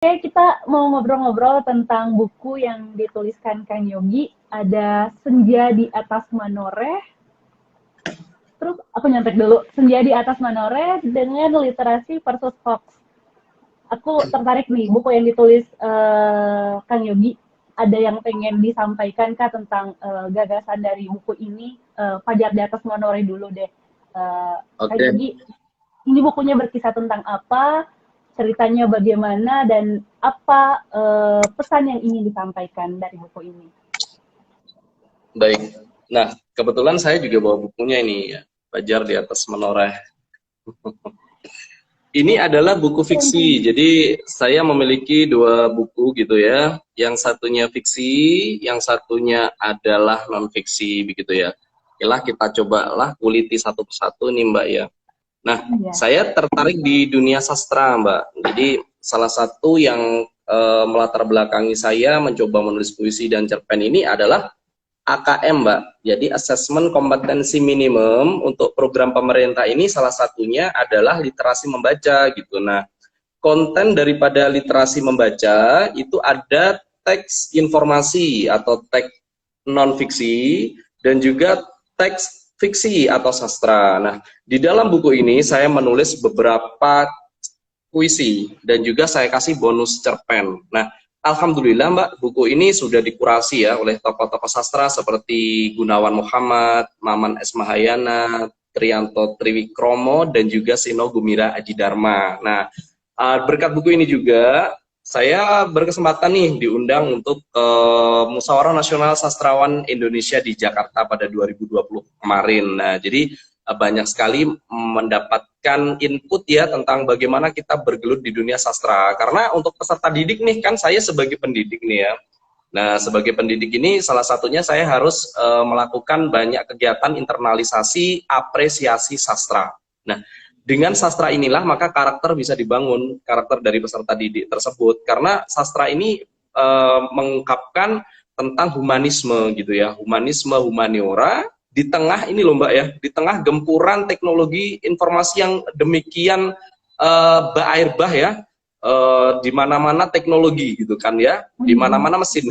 Oke, kita mau ngobrol-ngobrol tentang buku yang dituliskan Kang Yogi. Ada Senja di Atas Manoreh. Terus aku nyontek dulu. Senja di Atas Manoreh dengan Literasi versus Hoax. Aku tertarik nih, buku yang ditulis Kang Yogi. Ada yang pengen disampaikan kah tentang gagasan dari buku ini? Fajar di Atas Manoreh dulu deh. Kang Oke, Yogi, ini bukunya berkisah tentang apa, ceritanya bagaimana, dan apa pesan yang ingin disampaikan dari buku ini. baik. Nah, kebetulan saya juga bawa bukunya ini ya, Fajar di Atas Menoreh. Ini adalah buku Keren, keren. fiksi, jadi saya memiliki dua buku gitu ya. Yang satunya fiksi, yang satunya adalah non fiksi begitu ya. Oke lah, kita cobalah kuliti satu persatu nih Mbak ya. Nah, Iya. saya tertarik di dunia sastra Mbak. Jadi salah satu yang melatar belakangi saya mencoba menulis puisi dan cerpen ini adalah AKM, Mbak. Jadi Assessment Kompetensi Minimum untuk program pemerintah ini salah satunya adalah literasi membaca gitu. Nah, konten daripada literasi membaca itu ada teks informasi atau teks non fiksi dan juga teks fiksi atau sastra. Nah, di dalam buku ini saya menulis beberapa puisi dan juga saya kasih bonus cerpen. Nah, alhamdulillah Mbak, buku ini sudah dikurasi ya oleh tokoh-tokoh sastra seperti Gunawan Muhammad, Maman S. Mahayana, Trianto Triwikromo, dan juga Sino Gumira Aji Dharma. Nah, berkat buku ini juga saya berkesempatan nih diundang untuk Musyawarah Nasional Sastrawan Indonesia di Jakarta pada 2020 kemarin. Nah, jadi banyak sekali mendapatkan input ya tentang bagaimana kita bergelut di dunia sastra. Karena untuk peserta didik nih kan saya sebagai pendidik nih ya. Nah, sebagai pendidik ini salah satunya saya harus melakukan banyak kegiatan internalisasi apresiasi sastra. Nah, dengan sastra inilah maka karakter bisa dibangun, karakter dari peserta didik tersebut. Karena sastra ini mengungkapkan tentang humanisme gitu ya, humanisme humaniora di tengah ini loh Mbak ya, di tengah gempuran teknologi informasi yang demikian berair bah ya, di mana-mana teknologi gitu kan ya, di Hmm. mana-mana mesin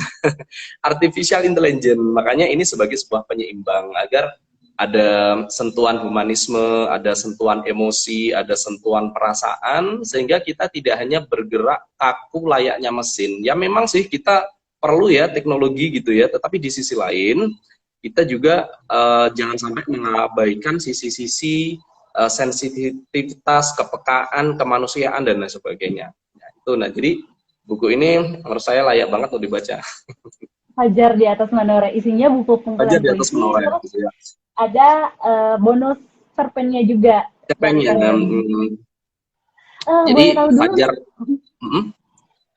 artificial intelligence. Makanya ini sebagai sebuah penyeimbang agar ada sentuhan humanisme, ada sentuhan emosi, ada sentuhan perasaan, sehingga kita tidak hanya bergerak kaku layaknya mesin. Ya memang sih kita perlu ya teknologi gitu ya, tetapi di sisi lain kita juga jangan sampai mengabaikan sisi-sisi sensitivitas, kepekaan, kemanusiaan dan lain sebagainya. Nah, itu. Nah, jadi buku ini menurut saya layak banget untuk dibaca. Fajar di Atas Manoreh. Isinya buku Aja kumpulan di atas puisi, menoreh terus gitu ya. ada bonus cerpennya juga dari Cepengnya, Kang Yogi. Boleh jadi tahu dulu nih. Fajar, mm,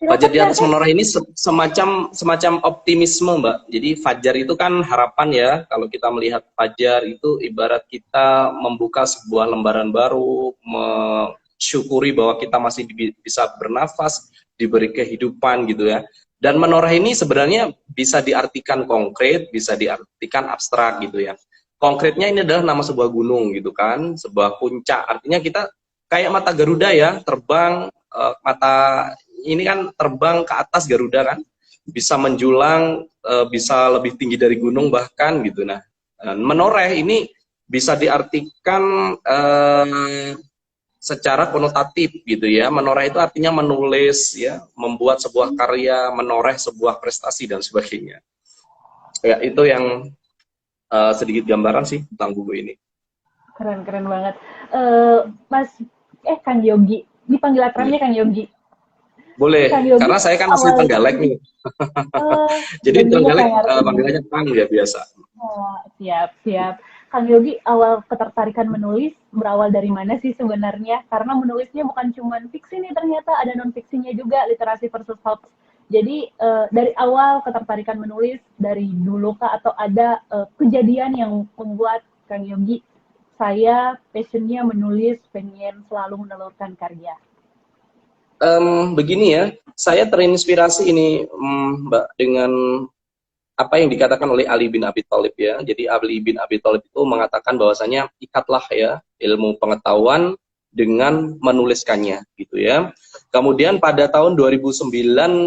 Fajar Silakan di Kang. atas menoreh ini semacam semacam optimisme, Mbak. Jadi Fajar itu kan harapan ya. Kalau kita melihat Fajar itu ibarat kita membuka sebuah lembaran baru, mensyukuri bahwa kita masih bisa bernafas, diberi kehidupan gitu ya. Dan menoreh ini sebenarnya bisa diartikan konkret, bisa diartikan abstrak gitu ya. Konkretnya ini adalah nama sebuah gunung gitu kan, sebuah puncak. Artinya kita kayak mata Garuda ya, terbang mata ini kan terbang ke atas Garuda kan, bisa menjulang, bisa lebih tinggi dari gunung bahkan gitu. Nah, menoreh ini bisa diartikan secara konotatif gitu ya. Menoreh itu artinya menulis ya, membuat sebuah karya, menoreh sebuah prestasi dan sebagainya. Ya, itu yang sedikit gambaran sih tentang buku ini. Keren, keren banget. Eh Mas, Kang Yogi. Dipanggil Hmm. akrabnya Kang Yogi. Boleh, Kang Yogi karena saya kan asli awal, Trenggalek nih. Jadi dan juga Trenggalek kayak artinya. panggilannya Pang ya biasa. Oh, siap, siap. Kang Yogi, awal ketertarikan menulis berawal dari mana sih sebenarnya? Karena menulisnya bukan cuma fiksi nih, ternyata ada non fiksinya juga, literasi versus hoax. Jadi dari awal ketertarikan menulis dari dulu kah, atau ada kejadian yang membuat Kang Yogi, saya passionnya menulis, pengen selalu menelurkan karya. Begini ya, saya terinspirasi ini Mbak dengan apa yang dikatakan oleh Ali bin Abi Thalib ya. Jadi Ali bin Abi Thalib itu mengatakan bahwasanya ikatlah ya ilmu pengetahuan dengan menuliskannya gitu ya. Kemudian pada tahun 2009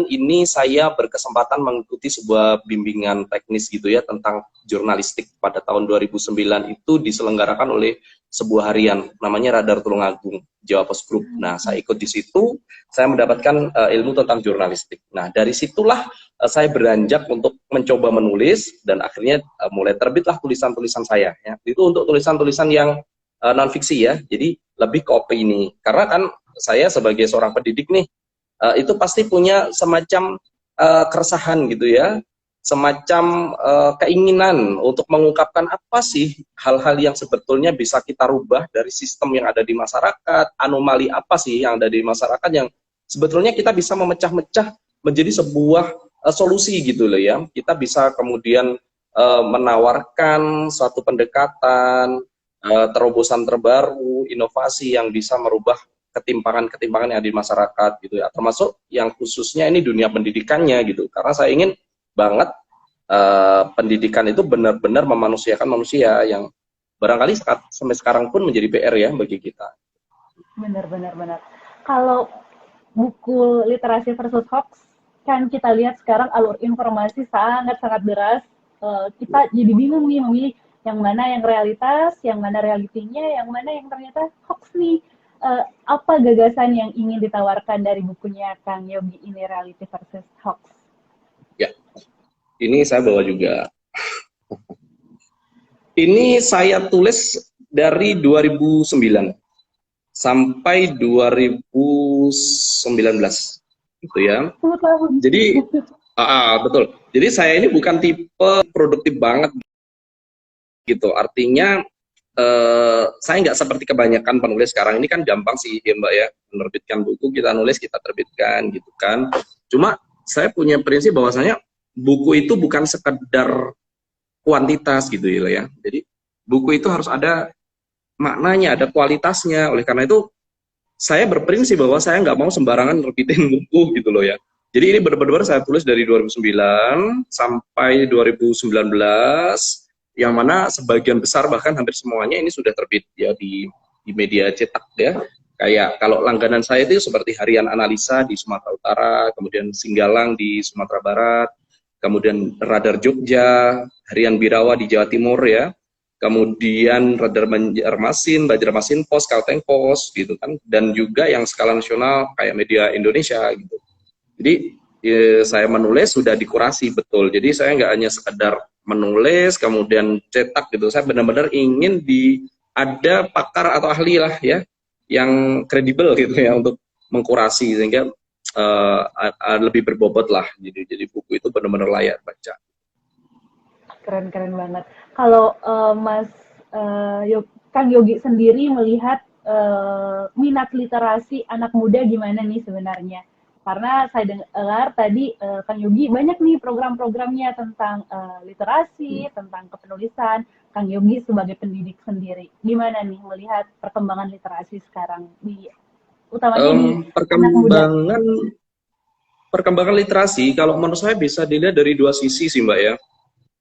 ini saya berkesempatan mengikuti sebuah bimbingan teknis gitu ya tentang jurnalistik. Pada tahun 2009 itu diselenggarakan oleh sebuah harian namanya Radar Tulungagung Jawa Post Group. Nah, saya ikut di situ, saya mendapatkan ilmu tentang jurnalistik. Nah, dari situlah saya beranjak untuk mencoba menulis dan akhirnya mulai terbitlah tulisan-tulisan saya ya. Itu untuk tulisan-tulisan yang non fiksi ya. Jadi lebih ke opini. Karena kan saya sebagai seorang pendidik nih itu pasti punya semacam keresahan gitu ya, semacam keinginan untuk mengungkapkan apa sih hal-hal yang sebetulnya bisa kita rubah dari sistem yang ada di masyarakat, anomali apa sih yang ada di masyarakat yang sebetulnya kita bisa memecah-mecah menjadi sebuah solusi gitu loh ya. Kita bisa kemudian menawarkan suatu pendekatan, terobosan terbaru, inovasi yang bisa merubah ketimpangan-ketimpangan yang ada di masyarakat gitu ya. Termasuk yang khususnya ini dunia pendidikannya gitu. Karena saya ingin banget pendidikan itu benar-benar memanusiakan manusia yang barangkali sampai sekarang pun menjadi PR ya bagi kita. Benar. Kalau buku literasi versus hoax, kan kita lihat sekarang alur informasi sangat-sangat deras. Kita jadi bingung nih memilih yang mana yang realitas, yang mana realitinya, yang mana yang ternyata hoax nih. Apa gagasan yang ingin ditawarkan dari bukunya Kang Yogi ini, Reality versus Hoax? Ya, ini saya bawa juga. Ini saya tulis dari 2009 sampai 2019 gitu ya. 10 tahun. Jadi betul. Jadi saya ini bukan tipe produktif banget gitu. Artinya saya nggak seperti kebanyakan penulis sekarang ini kan gampang sih ya Mbak ya, menerbitkan buku, kita nulis, kita terbitkan gitu kan. Cuma saya punya prinsip bahwasanya buku itu bukan sekedar kuantitas gitu ya. Jadi buku itu harus ada maknanya, ada kualitasnya. Oleh karena itu saya berprinsip bahwa saya nggak mau sembarangan nerbitin buku gitu loh ya. Jadi ini benar-benar saya tulis dari 2009 sampai 2019, yang mana sebagian besar bahkan hampir semuanya ini sudah terbit ya di media cetak ya. Kayak kalau langganan saya itu seperti Harian Analisa di Sumatera Utara, kemudian Singgalang di Sumatera Barat, kemudian Radar Jogja, Harian Birawa di Jawa Timur ya, kemudian Radar Banjarmasin Post, Kalteng Post gitu kan, dan juga yang skala nasional kayak Media Indonesia gitu. Jadi saya menulis sudah dikurasi betul. Jadi saya nggak hanya sekedar menulis kemudian cetak gitu. Saya benar-benar ingin ada pakar atau ahli lah ya yang kredibel gitu ya untuk mengkurasi sehingga lebih berbobot lah. Jadi buku itu benar-benar layak baca. Keren banget. Kalau Kang Yogi sendiri melihat minat literasi anak muda gimana nih sebenarnya? Karena saya dengar tadi Kang Yogi banyak nih program-programnya tentang literasi, tentang kepenulisan. Kang Yogi sebagai pendidik sendiri, gimana nih melihat perkembangan literasi sekarang utamanya di anak muda? Perkembangan literasi kalau menurut saya bisa dilihat dari dua sisi sih Mbak ya.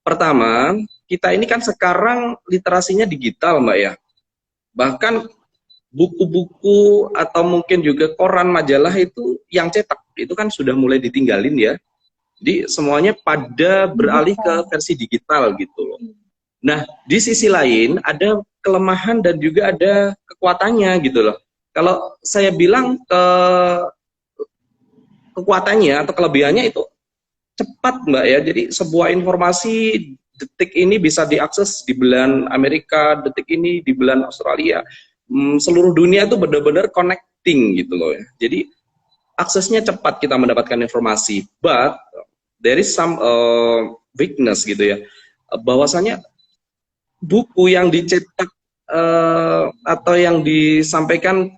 Pertama, kita ini kan sekarang literasinya digital Mbak ya. Bahkan buku-buku atau mungkin juga koran majalah itu yang cetak itu kan sudah mulai ditinggalin ya. Jadi semuanya pada beralih ke versi digital gitu loh. Nah, di sisi lain ada kelemahan dan juga ada kekuatannya gitu loh. Kalau saya bilang kekuatannya atau kelebihannya itu cepat Mbak ya. Jadi sebuah informasi detik ini bisa diakses di belahan Amerika, detik ini di belahan Australia. Seluruh dunia itu benar-benar connecting gitu loh ya. Jadi aksesnya cepat kita mendapatkan informasi, but there is some weakness gitu ya. Bahwasanya buku yang dicetak atau yang disampaikan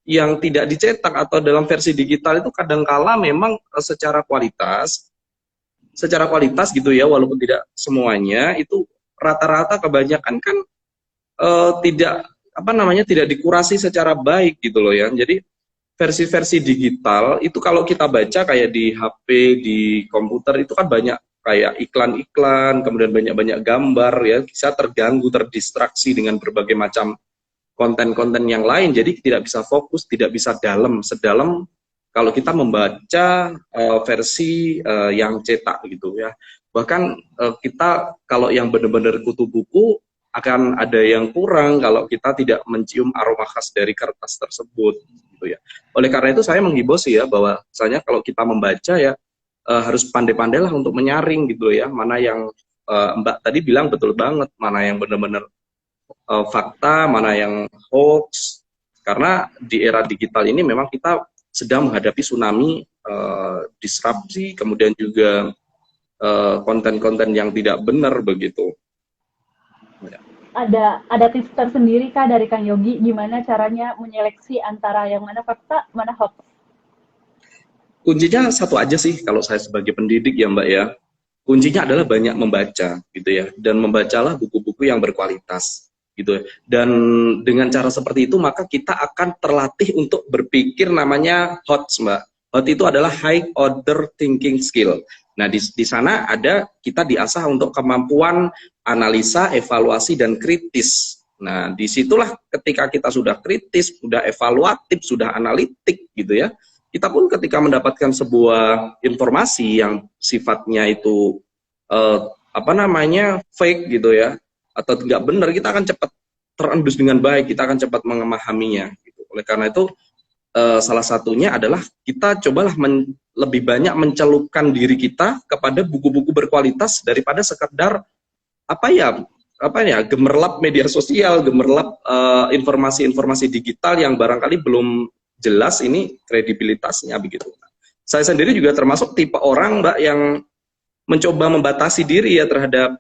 yang tidak dicetak atau dalam versi digital itu kadangkala memang secara kualitas gitu ya, walaupun tidak semuanya itu rata-rata kebanyakan kan tidak dikurasi secara baik gitu loh ya. Jadi versi-versi digital itu kalau kita baca kayak di HP, di komputer itu kan banyak kayak iklan-iklan, kemudian banyak-banyak gambar ya, bisa terganggu, terdistraksi dengan berbagai macam konten-konten yang lain, jadi tidak bisa fokus, tidak bisa sedalam kalau kita membaca versi yang cetak gitu ya. Bahkan kita kalau yang benar-benar kutu buku akan ada yang kurang kalau kita tidak mencium aroma khas dari kertas tersebut gitu ya. Oleh karena itu saya menghimbau sih ya bahwa misalnya kalau kita membaca ya harus pandai-pandailah untuk menyaring gitu ya, mana yang Mbak tadi bilang betul banget, mana yang benar-benar fakta, mana yang hoax. Karena di era digital ini memang kita sedang menghadapi tsunami disrupsi, kemudian juga konten-konten yang tidak benar begitu. Ya. Ada tips tersendiri kah dari Kang Yogi gimana caranya menyeleksi antara yang mana fakta, mana hoax? Kuncinya satu aja sih kalau saya sebagai pendidik ya Mbak ya. Kuncinya adalah banyak membaca gitu ya, dan membacalah buku-buku yang berkualitas gitu ya. Dan dengan cara seperti itu maka kita akan terlatih untuk berpikir namanya HOTS Mbak. HOTS itu adalah high order thinking skill. Nah di sana ada kita diasah untuk kemampuan analisa, evaluasi dan kritis. Nah disitulah ketika kita sudah kritis, sudah evaluatif, sudah analitik gitu ya, kita pun ketika mendapatkan sebuah informasi yang sifatnya itu fake gitu ya, atau tidak benar, kita akan cepat terendus dengan baik, kita akan cepat memahaminya gitu. Oleh karena itu salah satunya adalah kita cobalah lebih banyak mencelupkan diri kita kepada buku-buku berkualitas daripada sekedar gemerlap media sosial, gemerlap informasi-informasi digital yang barangkali belum jelas ini kredibilitasnya begitu. Saya sendiri juga termasuk tipe orang Mbak yang mencoba membatasi diri ya terhadap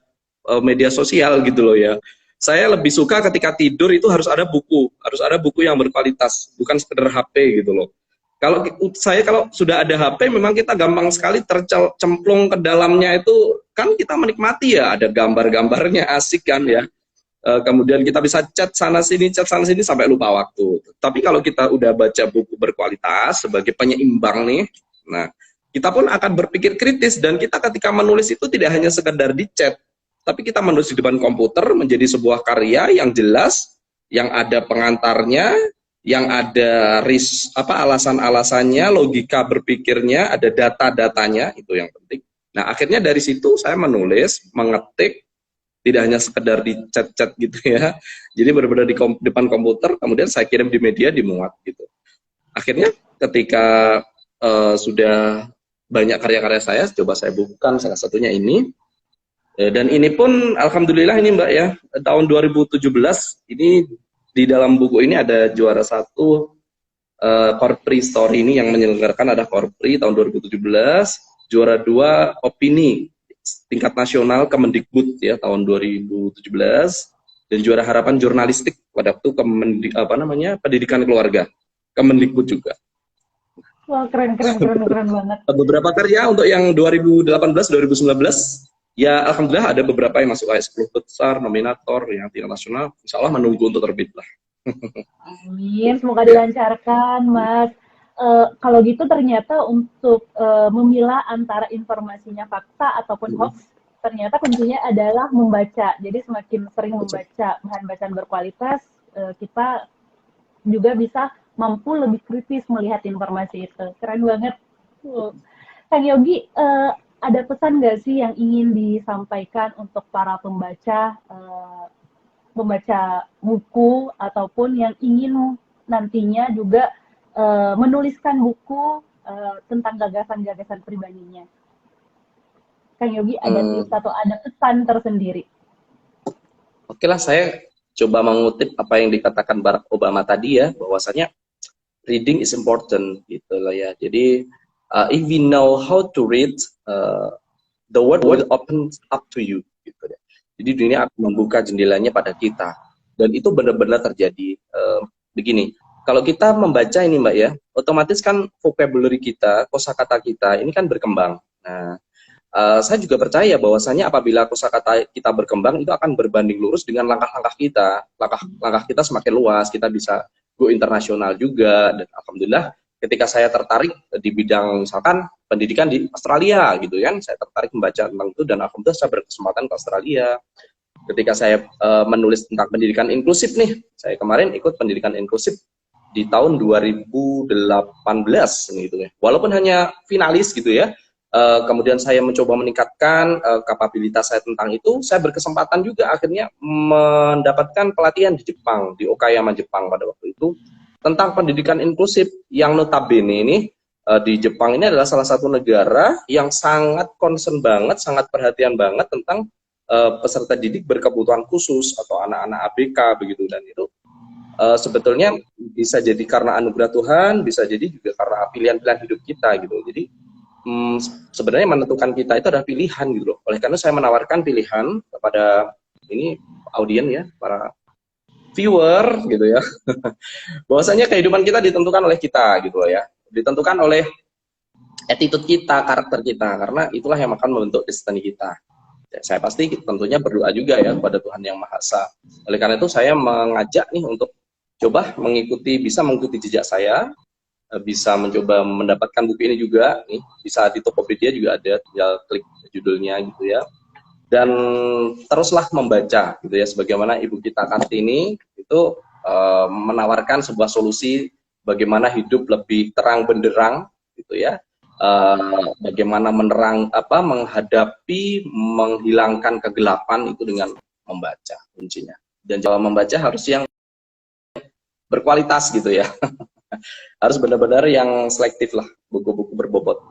media sosial gitu loh ya. Saya lebih suka ketika tidur itu harus ada buku yang berkualitas, bukan sekedar HP gitu loh. Kalau sudah ada HP memang kita gampang sekali tercemplung ke dalamnya, itu kan kita menikmati ya, ada gambar-gambarnya asik kan ya. Kemudian kita bisa chat sana sini sampai lupa waktu. Tapi kalau kita udah baca buku berkualitas sebagai penyeimbang nih, nah kita pun akan berpikir kritis, dan kita ketika menulis itu tidak hanya sekedar di chat, tapi kita menulis di depan komputer menjadi sebuah karya yang jelas, yang ada pengantarnya, yang ada alasan-alasannya, logika berpikirnya, ada data-datanya, itu yang penting. Nah akhirnya dari situ saya menulis, mengetik, tidak hanya sekedar di chat-chat gitu ya. Jadi benar-benar di depan komputer, kemudian saya kirim di media, dimuat gitu. Akhirnya ketika sudah banyak karya-karya saya, coba saya bukukan, salah satunya ini. Dan ini pun alhamdulillah ini Mbak ya, tahun 2017 ini di dalam buku ini ada juara 1 Korpri Story ini yang menyelenggarakan, ada Korpri tahun 2017, juara 2 Opini tingkat nasional Kemendikbud ya tahun 2017, dan juara harapan jurnalistik pada waktu pendidikan keluarga Kemendikbud juga. Wah, keren banget. Beberapa karya untuk yang 2018-2019 ya alhamdulillah ada beberapa yang masuk AS 10 besar, nominator yang tingkat nasional, insya Allah menunggu untuk terbit lah. Amin, semoga dilancarkan Mas. Kalau gitu ternyata untuk memilah antara informasinya fakta ataupun hoax, ternyata kuncinya adalah membaca. Jadi semakin sering membaca bahan bacaan berkualitas, kita juga bisa mampu lebih kritis melihat informasi itu. Keren banget. Kang Yogi, ada pesan nggak sih yang ingin disampaikan untuk para pembaca buku ataupun yang ingin nantinya juga menuliskan buku tentang gagasan-gagasan pribadinya? Kang Yogi, ada tips atau ada pesan tersendiri? Oke lah, saya coba mengutip apa yang dikatakan Barack Obama tadi ya, bahwasanya reading is important gitu lah ya. Jadi if we know how to read, the world will open up to you gitu ya. Jadi dunia akan membuka jendelanya pada kita, dan itu benar-benar terjadi. Begini, kalau kita membaca ini Mbak ya, otomatis kan vocabulary kita, kosakata kita ini kan berkembang. Nah, saya juga percaya bahwasanya apabila kosakata kita berkembang, itu akan berbanding lurus dengan langkah-langkah kita. Langkah kita semakin luas, kita bisa go internasional juga. Dan alhamdulillah ketika saya tertarik di bidang misalkan pendidikan di Australia gitu kan, saya tertarik membaca tentang itu, dan alhamdulillah saya berkesempatan ke Australia. ketika saya menulis tentang pendidikan inklusif nih. Saya kemarin ikut pendidikan inklusif di tahun 2018 gitu ya. Walaupun hanya finalis gitu ya. Kemudian saya mencoba meningkatkan kapabilitas saya tentang itu. Saya berkesempatan juga akhirnya mendapatkan pelatihan di Jepang, di Okayama Jepang pada waktu itu, tentang pendidikan inklusif yang notabene ini di Jepang ini adalah salah satu negara yang sangat concern banget, sangat perhatian banget tentang peserta didik berkebutuhan khusus atau anak-anak ABK begitu. Dan itu sebetulnya bisa jadi karena anugerah Tuhan, bisa jadi juga karena pilihan-pilihan hidup kita gitu. Jadi sebenarnya menentukan kita itu adalah pilihan gitu loh. Oleh karena saya menawarkan pilihan kepada ini audien ya, para viewer gitu ya, bahwasanya kehidupan kita ditentukan oleh kita gitu loh ya, ditentukan oleh attitude kita, karakter kita, karena itulah yang akan membentuk destiny kita. Saya pasti tentunya berdoa juga ya kepada Tuhan Yang Maha Esa. Oleh karena itu saya mengajak nih untuk coba bisa mengikuti jejak saya, bisa mencoba mendapatkan buku ini juga nih, bisa di Tokopedia juga ada, tinggal klik judulnya gitu ya. Dan teruslah membaca gitu ya, sebagaimana Ibu kita Kartini itu menawarkan sebuah solusi bagaimana hidup lebih terang benderang gitu ya. Bagaimana menghadapi, menghilangkan kegelapan itu dengan membaca kuncinya. Dan kalau membaca harus yang berkualitas gitu ya. Harus benar-benar yang selektif lah, buku-buku berbobot.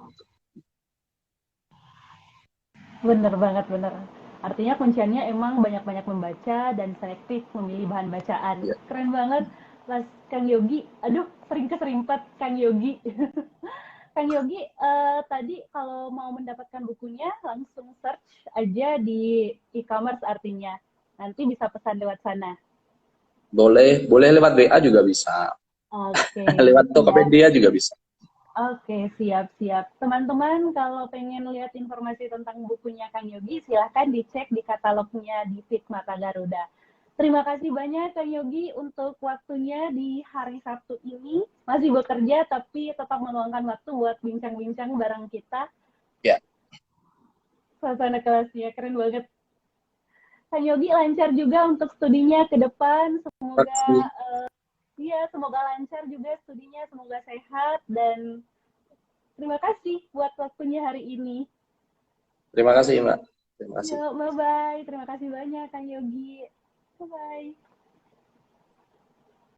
Bener banget, bener. Artinya kunciannya emang banyak-banyak membaca dan selektif memilih bahan bacaan. Ya. Keren banget, Mas Kang Yogi. Aduh, sering keserimpet Kang Yogi. Kang Yogi, tadi kalau mau mendapatkan bukunya, langsung search aja di e-commerce artinya. Nanti bisa pesan lewat sana. Boleh lewat WA juga bisa. Oke, Lewat siap. Tokopedia juga bisa. Oke, siap-siap. Teman-teman, kalau pengen lihat informasi tentang bukunya Kang Yogi, silahkan dicek di katalognya di Feed Mata Garuda. Terima kasih banyak Kang Yogi untuk waktunya di hari Sabtu ini. Masih bekerja, tapi tetap meluangkan waktu buat bincang-bincang bareng kita. Ya. Suasana kelasnya keren banget. Kang Yogi lancar juga untuk studinya ke depan. Semoga semoga lancar juga studinya, semoga sehat, dan terima kasih buat waktunya hari ini. Terima kasih, Mbak. Terima kasih. Yuk, bye-bye. Terima kasih banyak, Kang Yogi. Bye-bye.